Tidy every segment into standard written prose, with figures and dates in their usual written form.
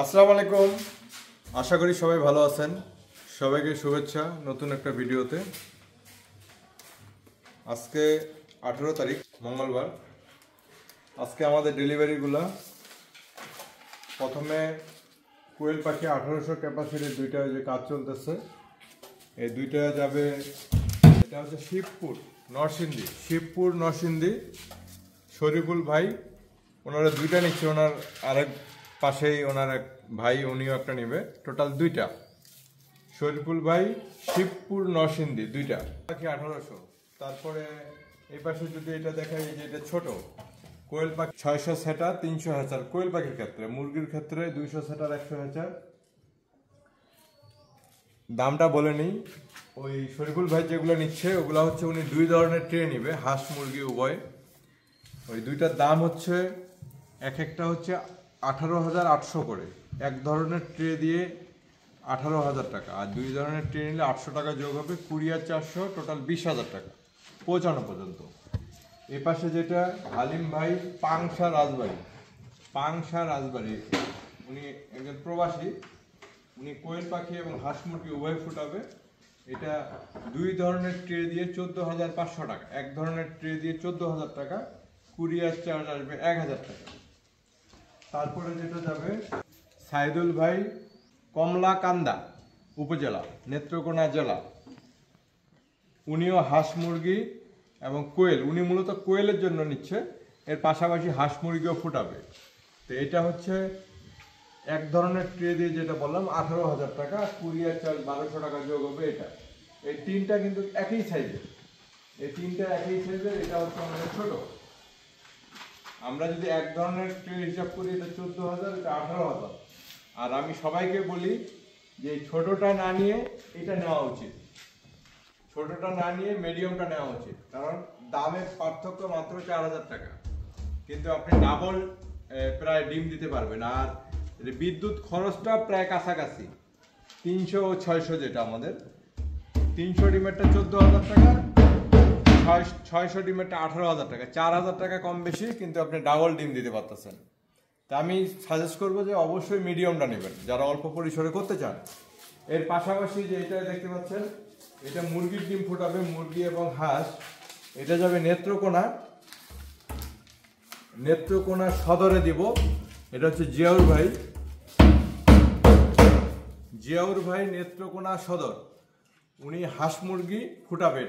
আসসালামু আলাইকুম। আশা করি সবাই ভালো আছেন। সবাইকে শুভেচ্ছা নতুন একটা ভিডিওতে। আজকে 18 তারিখ মঙ্গলবার। আজকে আমাদের ডেলিভারিগুলা প্রথমে কোয়েল পাখি 1800 ক্যাপাসিটির দুইটা যে কাজ চলতেছে, এই দুইটা যাবে। এটা হচ্ছে শিবপুর নরসিংদী শরীফুল ভাই, ওনারা দুইটা নিচ্ছে। ওনার আরেক পাশেই ওনার এক ভাই, উনিও একটা নেবে। টোটাল দুইটা শরীফুল ভাই, শিবপুর নরসিংদী দুইটা পাখি 1800। তারপরে এই পাশে যদি এটা দেখাই, যে এটা ছোট কোয়েল পাখি 600 সেটা 300 হাজার কোয়েল পাখির ক্ষেত্রে। মুরগির ক্ষেত্রে 200 সেটার 100 হাজার। দামটা বলে নিই। ওই শরীফুল ভাই যেগুলো নিচ্ছে ওগুলো হচ্ছে উনি দুই ধরনের ট্রে নিবে, হাঁস মুরগি উভয়। ওই দুইটার দাম হচ্ছে এক একটা হচ্ছে 18,800 করে। এক ধরনের ট্রে দিয়ে 18,000 টাকা, আর দুই ধরনের ট্রে নিলে 800 টাকা যোগ হবে, 20,400, টোটাল 20,000 টাকা পৌঁছানো পর্যন্ত। এ পাশে যেটা হালিম ভাই পাংশা রাজবাড়ি, উনি একজন প্রবাসী। উনি কোয়েল পাখি এবং হাঁস মুরগি উভয় ফুটাবে। এটা দুই ধরনের ট্রে দিয়ে 14,500 টাকা। এক ধরনের ট্রে দিয়ে 14,000 টাকা, কুরিয়ার চার্জ আসবে 1,000 টাকা। তারপরে যেটা যাবে সাইদুল ভাই, কমলাকান্দা উপজেলা, নেত্রকোনা জেলা। উনিও হাঁস মুরগি এবং কোয়েল, উনি মূলত কোয়েলের জন্য নিচ্ছে, এর পাশাপাশি হাঁস মুরগিও ফুটাবে। তো এটা হচ্ছে এক ধরনের ট্রে দিয়ে যেটা বললাম 18,000 টাকা, কুরিয়ার চার্জ 1200 টাকা যোগ হবে। এটা এই তিনটা কিন্তু একই সাইজের, এটা হচ্ছে আমাদের ছোট। আমরা যদি এক ধরনের ট্রে হিসাব করি, এটা 14,000, এটা 18,000। আর আমি সবাইকে বলি যে ছোটটা না নিয়ে এটা নেওয়া উচিত, ছোটটা না নিয়ে মিডিয়ামটা নেওয়া উচিত। কারণ দামের পার্থক্য মাত্র 4,000 টাকা, কিন্তু আপনি ডাবল প্রায় ডিম দিতে পারবেন। আর বিদ্যুৎ খরচটা প্রায় কাছাকাছি 300 ও 600, যেটা আমাদের 300 ডিমেরটা 14,000 টাকা, 600 ডিমেরটা 18,000 টাকা, 4,000 টাকা কম বেশি, কিন্তু আপনি ডাবল ডিম দিতে পারতেছেন। তা আমি সাজেস্ট করবো যে অবশ্যই মিডিয়ামটা নেবেন যারা অল্প পরিসরে করতে চান। এর পাশাপাশি যে এটা দেখতে পাচ্ছেন, এটা মুরগির ডিম ফুটাবে, মুরগি এবং হাঁস। এটা যাবে নেত্রকোনা সদরে দিব। এটা হচ্ছে জিয়াউর ভাই নেত্রকোনা সদর, উনি হাঁস মুরগি ফুটাবে।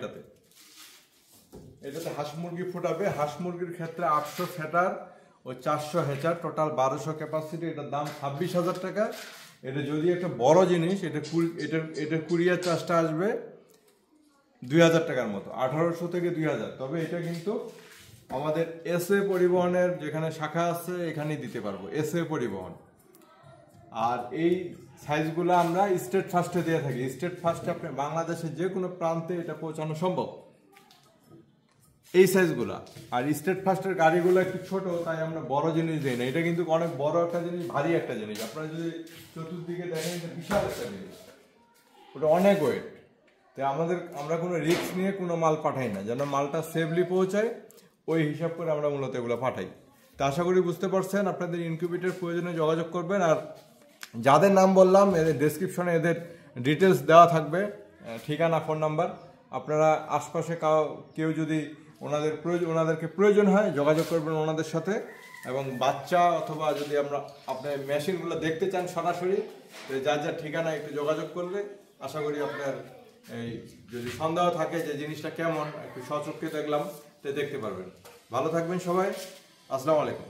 এটাতে হাঁস মুরগি ফুটাবে। হাঁস মুরগির ক্ষেত্রে 800 ফ্যাটার ও 400 হেচার, টোটাল 1200 ক্যাপাসিটি। এটার দাম 26,000 টাকা। এটা যদি একটা বড় জিনিস, এটা কুরিয়ার চার্জটা আসবে 2,000 টাকার মতো, 1800 থেকে 2,000। তবে এটা কিন্তু আমাদের এসএ পরিবহনের যেখানে শাখা আছে এখানেই দিতে পারবো, এসএ পরিবহন। আর এই সাইজগুলো আমরা স্টেট ফার্স্টে দিয়ে থাকি। স্টেট ফার্স্টে আপনি বাংলাদেশের যে কোনো প্রান্তে এটা পৌঁছানো সম্ভব, এই সাইজগুলা। আর স্টেট ফার্স্টের গাড়িগুলো একটু ছোট, তাই আমরা বড় জিনিস দিই না। এটা কিন্তু অনেক বড় একটা জিনিস, ভারী একটা জিনিস। আপনারা যদি চতুর্দিকে দেখেন, এটা বিশাল একটা জিনিস, ওটা অনেক ওয়েট। তাই আমরা কোনো রিস্ক নিয়ে কোনো মাল পাঠাই না, যেন মালটা সেফলি পৌঁছায়, ওই হিসাব করে আমরা মূলত এগুলো পাঠাই। তা আশা করি বুঝতে পারছেন। আপনাদের ইনকিউবেটর প্রয়োজনে যোগাযোগ করবেন। আর যাদের নাম বললাম, এদের ডেসক্রিপশনে এদের ডিটেলস দেওয়া থাকবে, ঠিকানা, ফোন নাম্বার। আপনারা আশপাশে কেউ যদি ওনাদেরকে প্রয়োজন হয়, যোগাযোগ করবেন ওনাদের সাথে। এবং বাচ্চা অথবা যদি আপনার মেশিনগুলো দেখতে চান সরাসরি, যার ঠিকানা একটু যোগাযোগ করলে আশা করি আপনার এই যদি সন্দেহ থাকে যে জিনিসটা কেমন, একটু সচক্ষে দেখলাম, তো দেখতে পারবেন। ভালো থাকবেন সবাই। আসসালামু আলাইকুম।